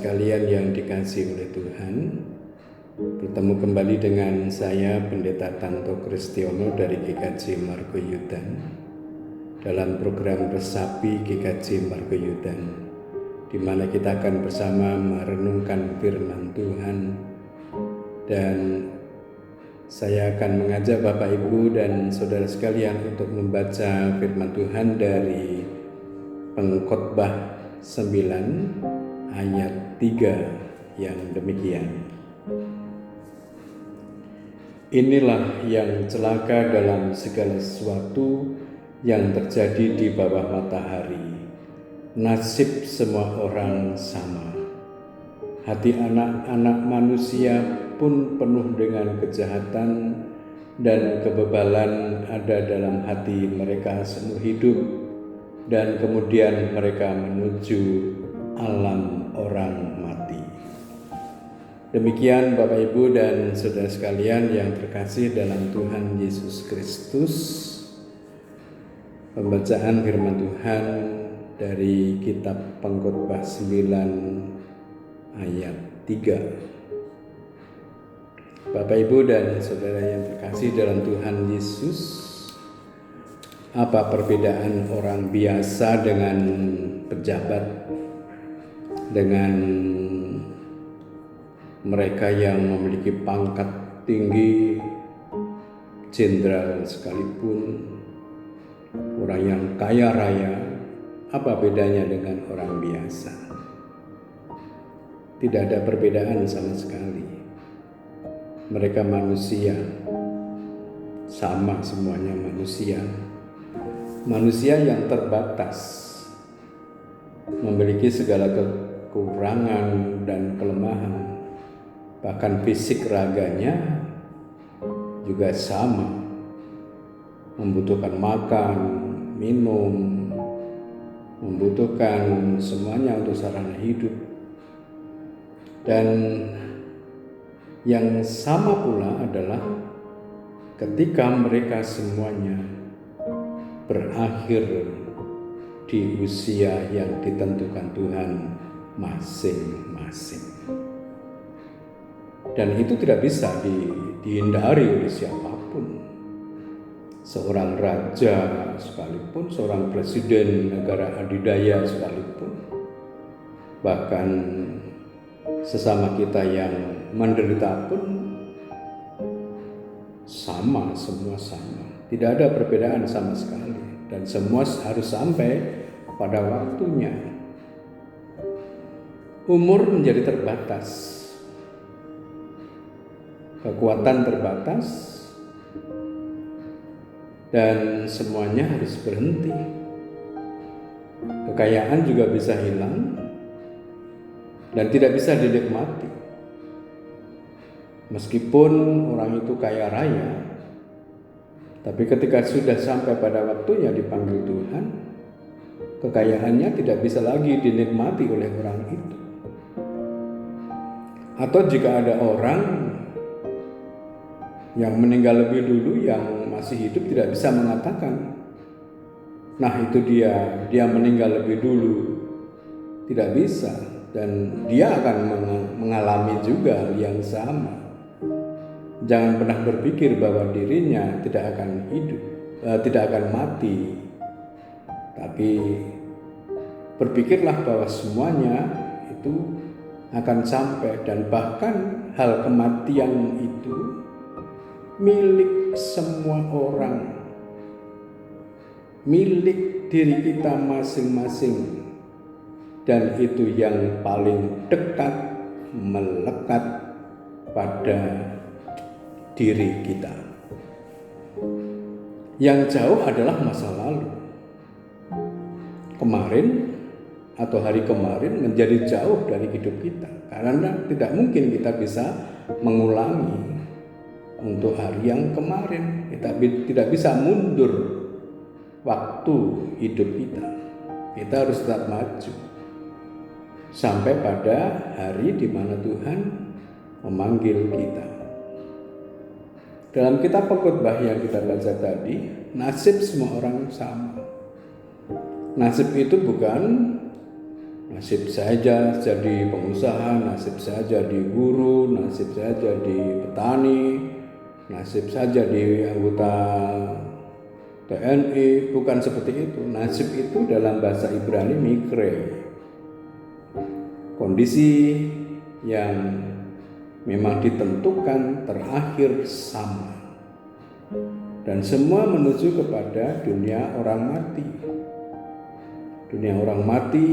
sekalian yang dikasihi oleh Tuhan, bertemu kembali dengan saya Pendeta Tanto Kristiono dari GKJ Margoyudan dalam program Resapi GKJ Margoyudan, di mana kita akan bersama merenungkan firman Tuhan. Dan saya akan mengajak Bapak Ibu dan saudara sekalian untuk membaca firman Tuhan dari Pengkhotbah 9 ayat 3 yang demikian. Inilah yang celaka dalam segala sesuatu yang terjadi di bawah matahari. Nasib semua orang sama. Hati anak-anak manusia pun penuh dengan kejahatan dan kebebalan ada dalam hati mereka seumur hidup, dan kemudian mereka menuju alam orang mati. Demikian Bapak Ibu dan saudara sekalian yang terkasih dalam Tuhan Yesus Kristus, pembacaan firman Tuhan dari kitab Pengkhotbah 9 ayat 3. Bapak Ibu dan saudara yang terkasih dalam Tuhan Yesus, apa perbedaan orang biasa dengan pejabat, dengan mereka yang memiliki pangkat tinggi, jenderal sekalipun, orang yang kaya raya? Apa bedanya dengan orang biasa? Tidak ada perbedaan sama sekali. Mereka manusia, sama semuanya manusia. Manusia yang terbatas, memiliki segala kekurangan dan kelemahan, bahkan fisik raganya juga sama, membutuhkan makan, minum, membutuhkan semuanya untuk sarana hidup. Dan yang sama pula adalah ketika mereka semuanya berakhir di usia yang ditentukan Tuhan masing-masing. Dan itu tidak bisa dihindari oleh siapapun. Seorang raja sekalipun, seorang presiden negara adidaya sekalipun, bahkan sesama kita yang menderita pun sama, semua sama. Tidak ada perbedaan sama sekali, dan semua harus sampai pada waktunya. Umur menjadi terbatas, kekuatan terbatas, dan semuanya harus berhenti. Kekayaan juga bisa hilang dan tidak bisa dinikmati. Meskipun orang itu kaya raya, tapi ketika sudah sampai pada waktunya dipanggil Tuhan, kekayaannya tidak bisa lagi dinikmati oleh orang itu. Atau jika ada orang yang meninggal lebih dulu, yang masih hidup tidak bisa mengatakan, nah itu dia meninggal lebih dulu. Tidak bisa, dan dia akan mengalami juga hal yang sama. Jangan pernah berpikir bahwa dirinya tidak akan hidup, tidak akan mati. Tapi berpikirlah bahwa semuanya itu akan sampai, dan bahkan hal kematian itu milik semua orang, milik diri kita masing-masing, dan itu yang paling dekat melekat pada diri kita. Yang jauh adalah masa lalu. Kemarin atau hari kemarin menjadi jauh dari hidup kita, karena tidak mungkin kita bisa mengulangi untuk hari yang kemarin. Kita tidak bisa mundur waktu hidup kita. Kita harus tetap maju sampai pada hari di mana Tuhan memanggil kita. Dalam kitab Pengkhotbah yang kita baca tadi, nasib semua orang sama. Nasib itu bukan Nasib saja jadi pengusaha, nasib saja jadi guru, nasib saja jadi petani, nasib saja jadi anggota TNI. Bukan seperti itu. Nasib itu dalam bahasa Ibrani mikre, kondisi yang memang ditentukan terakhir sama, dan semua menuju kepada dunia orang mati. Dunia orang mati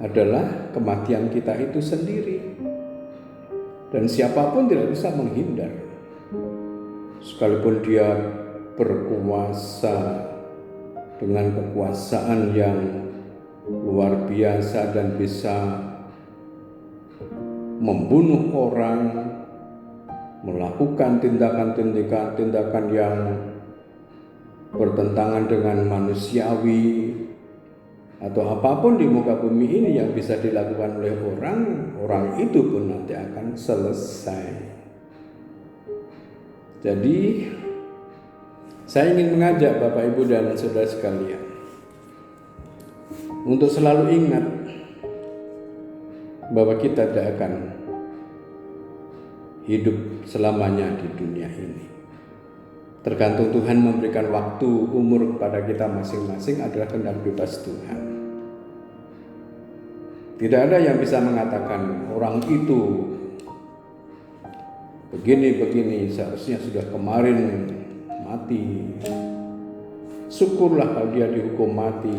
adalah kematian kita itu sendiri, dan siapapun tidak bisa menghindar. Sekalipun dia berkuasa dengan kekuasaan yang luar biasa dan bisa membunuh orang, melakukan tindakan yang bertentangan dengan manusiawi, atau apapun di muka bumi ini yang bisa dilakukan oleh orang itu pun nanti akan selesai. Jadi saya ingin mengajak Bapak Ibu dan Saudara sekalian untuk selalu ingat bahwa kita tidak akan hidup selamanya di dunia ini. Tergantung Tuhan memberikan waktu, umur kepada kita masing-masing adalah kehendak bebas Tuhan. Tidak ada yang bisa mengatakan orang itu begini seharusnya sudah kemarin mati. Syukurlah kalau dia dihukum mati.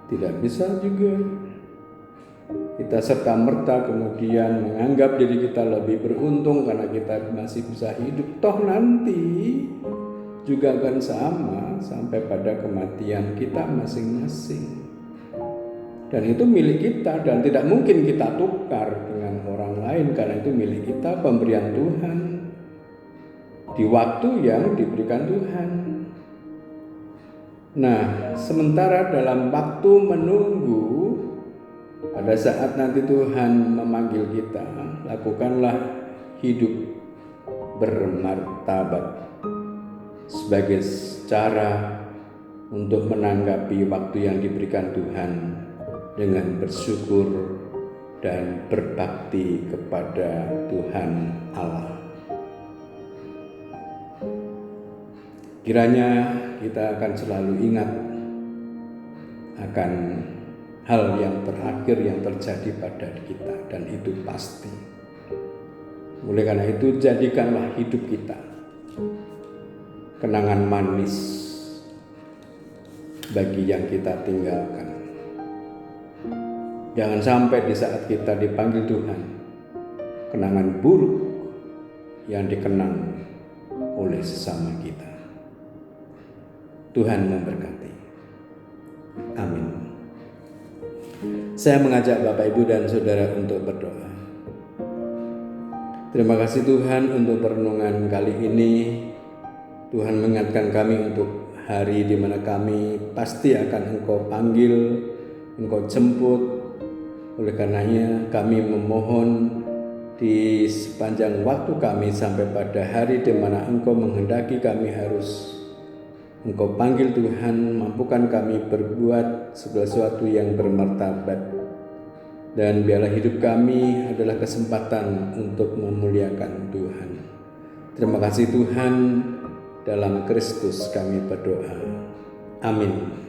Tidak bisa juga kita serta-merta kemudian menganggap diri kita lebih beruntung karena kita masih bisa hidup. Toh nanti juga akan sama sampai pada kematian kita masing-masing. Dan itu milik kita dan tidak mungkin kita tukar dengan orang lain karena itu milik kita, pemberian Tuhan di waktu yang diberikan Tuhan. Nah, sementara dalam waktu menunggu, pada saat nanti Tuhan memanggil kita, lakukanlah hidup bermartabat sebagai cara untuk menanggapi waktu yang diberikan Tuhan dengan bersyukur dan berbakti kepada Tuhan Allah. Kiranya kita akan selalu ingat akan hal yang terakhir yang terjadi pada kita, dan itu pasti. Oleh karena itu, jadikanlah hidup kita kenangan manis bagi yang kita tinggalkan. Jangan sampai di saat kita dipanggil Tuhan, kenangan buruk yang dikenang oleh sesama kita. Tuhan memberkati. Amin. Saya mengajak Bapak, Ibu, dan Saudara untuk berdoa. Terima kasih Tuhan untuk perenungan kali ini. Tuhan mengingatkan kami untuk hari di mana kami pasti akan Engkau panggil, Engkau jemput. Oleh karenanya kami memohon di sepanjang waktu kami sampai pada hari di mana Engkau menghendaki kami harus Engkau panggil Tuhan, mampukan kami berbuat segala sesuatu yang bermartabat. Dan biarlah hidup kami adalah kesempatan untuk memuliakan Tuhan. Terima kasih Tuhan, dalam Kristus kami berdoa. Amin.